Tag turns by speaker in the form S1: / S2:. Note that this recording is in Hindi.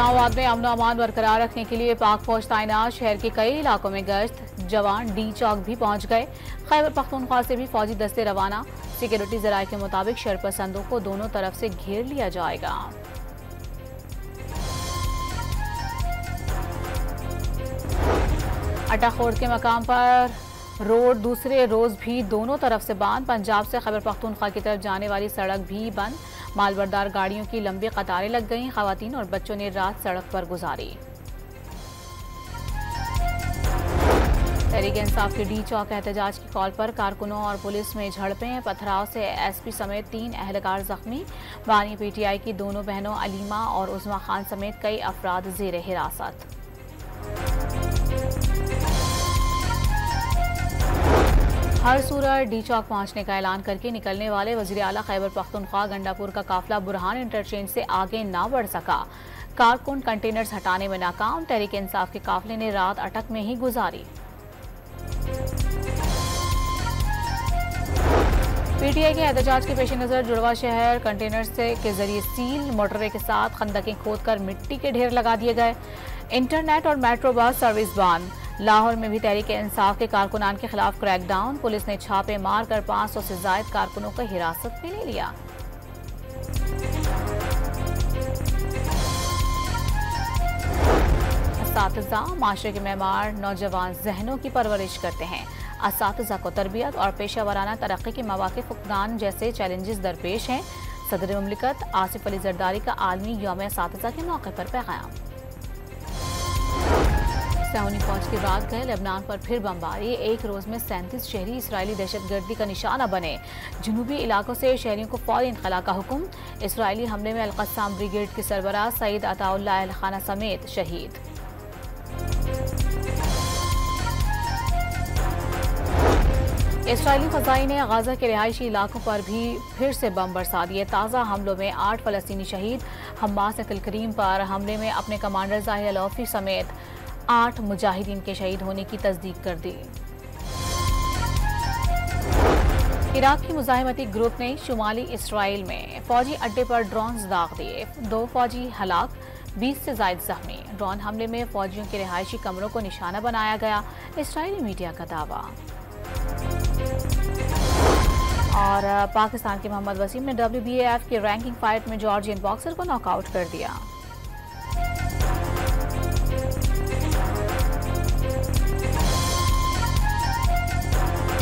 S1: इस्लामाबाद में अमन अमान बरकरार रखने के लिए पाक फौज तैनात, शहर के कई इलाकों में गश्त, जवान डी चौक भी पहुंच गए। खैबर पख्तूनख्वा से भी फौजी दस्ते रवाना। सिक्योरिटी जराये के मुताबिक शरपसंदों को दोनों तरफ से घेर लिया जाएगा। अटाखोर्द के मकाम पर रोड दूसरे रोज भी दोनों तरफ से बंद। पंजाब से खैबर पख्तूनख्वा की तरफ जाने वाली सड़क भी बंद। मालबरदार गाड़ियों की लंबी कतारें लग गईं। खवातीन और बच्चों ने रात सड़क पर गुजारी। तहरीक इंसाफ के डी चौक एहतजाज की कॉल पर कारकुनों और पुलिस में झड़पें। पथराव से एसपी समेत 3 एहलकार जख्मी। बानी पीटीआई की दोनों बहनों अलीमा और उज़मा खान समेत कई अफराद ज़ेर हिरासत। हर सूरत डी चौक पहुंचने का ऐलान करके निकलने वाले वज़ीर आला खैबर पख्तूनख्वा गंडापुर का काफिला बुरहान इंटरचेंज से आगे ना बढ़ सका। कारकुन कंटेनर्स हटाने में नाकाम। तहरीक इंसाफ के काफिले ने रात अटक में ही गुजारी। पीटीआई के एहतजाज के पेश नजर जुड़वा शहर कंटेनर्स के जरिए सील मोटरवे के साथ खंदकें खोदकर मिट्टी के ढेर लगा दिए गए। इंटरनेट और मेट्रो बस सर्विस बंद। लाहौर में भी तहरीक इंसाफ के कारकुनान के खिलाफ क्रैकडाउन। पुलिस ने छापे मारकर 500 से जायद कारकुनों को हिरासत में ले लिया। असातिज़ा माशरे के मेमार नौजवान जहनों की परवरिश करते हैं। असातिज़ा को तरबियत और पेशा वराना तरक्की के मौके फुकदान जैसे चैलेंजेस दरपेश हैं। सदर मुमलिकत आसिफ अली जरदारी का आलमी यौम असातिज़ा के मौके पर पैगाम। सऊदी फौज की रात गए लेबनान पर फिर बमबारी। एक रोज में 37 शहरी इसराइली दहशतगर्दी का निशाना बने। जनूबी इलाकों से शहरियों को फौरी इनखला का हुक्म। इसराइली हमले में अल-कस्साम ब्रिगेड के सरबराह सईद अताउल्लाह अल खाना समेत शहीद। इसराइली फजाई ने गाजा के रिहायशी इलाकों पर भी फिर से बम बरसा दिए। ताज़ा हमलों में 8 फलस्तीनी शहीद। हमास ने तल करीम पर हमले में अपने कमांडर ज़ाहिर अल-औफी समेत 8 मुजाहिदीन के शहीद होने की तस्दीक कर दी। इराक की मुजाहिमती ग्रुप ने शुमाली इसराइल में फौजी अड्डे पर ड्रोन दाग दिए। 2 फौजी हलाक, 20 से जायद जख्मी। ड्रोन हमले में फौजियों के रिहायशी कमरों को निशाना बनाया गया। इसराइली मीडिया का दावा। और पाकिस्तान के मोहम्मद वसीम ने WBAF की रैंकिंग फाइट में जॉर्जियन बॉक्सर को नॉकआउट कर दिया।